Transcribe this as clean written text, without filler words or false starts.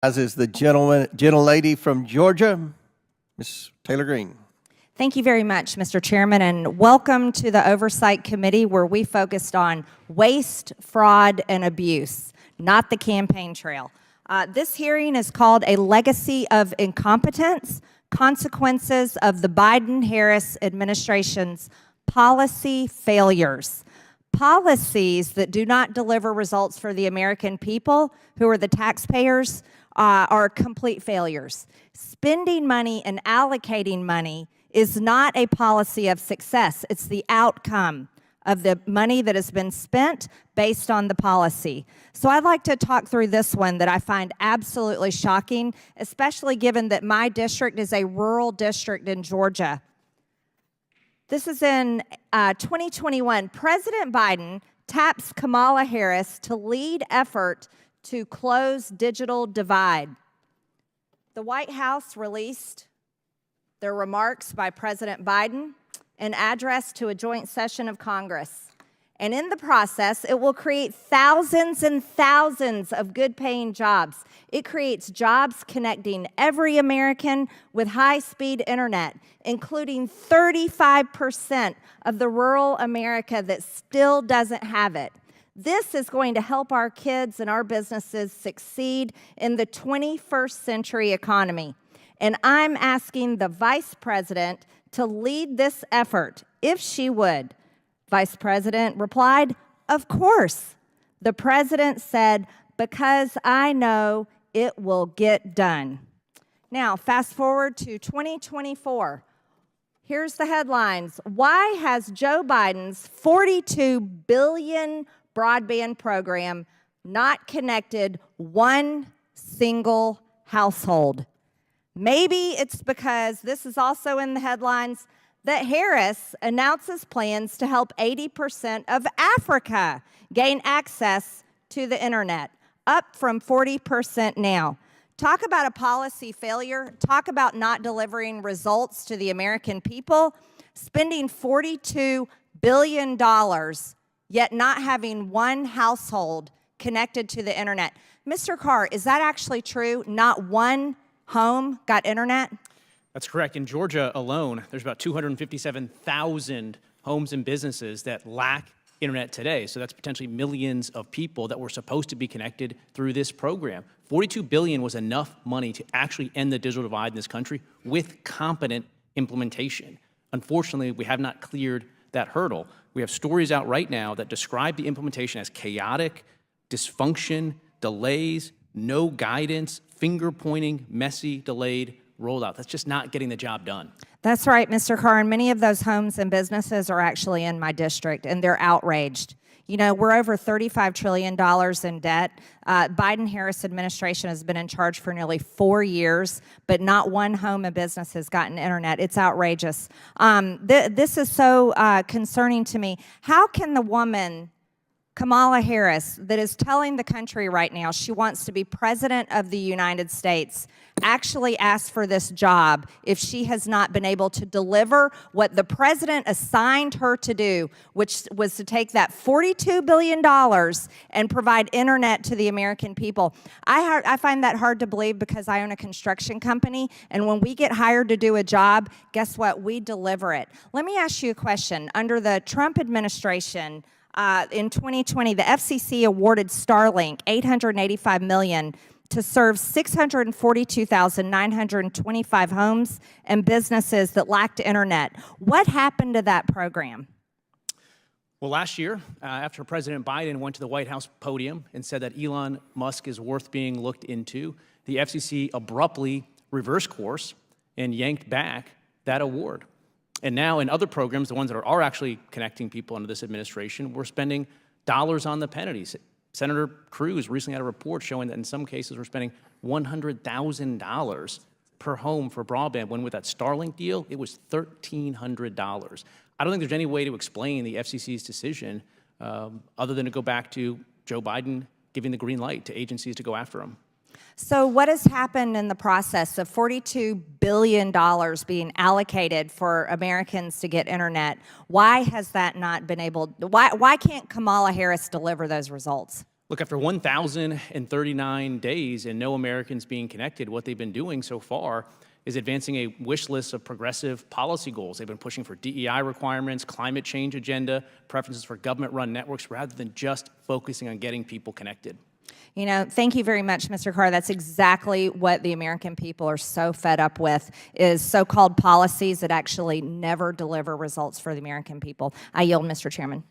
As is the gentlelady from Georgia, Ms. Taylor Greene. Thank you very much, Mr. Chairman, and welcome to the Oversight Committee, where we focused on waste, fraud, and abuse, not the campaign trail. This hearing is called A Legacy of Incompetence, Consequences of the Biden-Harris Administration's Policy Failures. Policies that do not deliver results for the American people, who are the taxpayers, are complete failures. Spending money and allocating money is not a policy of success. It's the outcome of the money that has been spent based on the policy. So I'd like to talk through this one that I find absolutely shocking, especially given that my district is a rural district in Georgia. This is in 2021. President Biden taps Kamala Harris to lead effort to close digital divide. The White House released their remarks by President Biden, an address to a joint session of Congress. And in the process, it will create thousands and thousands of good-paying jobs. It creates jobs connecting every American with high-speed internet, including 35% of the rural America that still doesn't have it. This is going to help our kids and our businesses succeed in the 21st century economy. And I'm asking the Vice President to lead this effort, if she would. Vice President replied, "Of course." The President said, "Because I know it will get done." Now, fast forward to 2024. Here's the headlines. Why has Joe Biden's $42 billion broadband program not connected one single household? Maybe it's because, this is also in the headlines, that Harris announces plans to help 80% of Africa gain access to the internet, up from 40% now. Talk about a policy failure. Talk about not delivering results to the American people. Spending $42 billion, yet not having one household connected to the internet. Mr. Carr, is that actually true? Not one home got internet? That's correct. In Georgia alone, there's about 257,000 homes and businesses that lack internet today. So that's potentially millions of people that were supposed to be connected through this program. $42 billion was enough money to actually end the digital divide in this country with competent implementation. Unfortunately, we have not cleared that hurdle. We have stories out right now that describe the implementation as chaotic, dysfunction, delays, no guidance, finger-pointing, messy, delayed rollout. That's just not getting the job done. That's right, Mr. Carr. And many of those homes and businesses are actually in my district, and they're outraged. You know, we're over $35 trillion in debt. Biden-Harris administration has been in charge for nearly 4 years, but not one home and business has gotten internet. It's outrageous. This is so concerning to me. How can the woman, Kamala Harris, that is telling the country right now she wants to be president of the United States, actually ask for this job if she has not been able to deliver what the president assigned her to do, which was to take that $42 billion and provide internet to the American people? I find that hard to believe because I own a construction company, and when we get hired to do a job, guess what? We deliver it. Let me ask you a question. Under the Trump administration, in 2020, the FCC awarded Starlink $885 million to serve 642,925 homes and businesses that lacked internet. What happened to that program? Well, last year, after President Biden went to the White House podium and said that Elon Musk is worth being looked into, the FCC abruptly reversed course and yanked back that award. And now in other programs, the ones that are actually connecting people under this administration, we're spending dollars on the penalties. Senator Cruz recently had a report showing that in some cases we're spending $100,000 per home for broadband, when with that Starlink deal, it was $1,300. I don't think there's any way to explain the FCC's decision other than to go back to Joe Biden giving the green light to agencies to go after them. So what has happened in the process of $42 billion being allocated for Americans to get internet? Why has that not been able, why can't Kamala Harris deliver those results? Look, after 1,039 days and no Americans being connected, what they've been doing so far is advancing a wish list of progressive policy goals. They've been pushing for DEI requirements, climate change agenda, preferences for government-run networks, rather than just focusing on getting people connected. You know, thank you very much, Mr. Carr. That's exactly what the American people are so fed up with, is so-called policies that actually never deliver results for the American people. I yield, Mr. Chairman.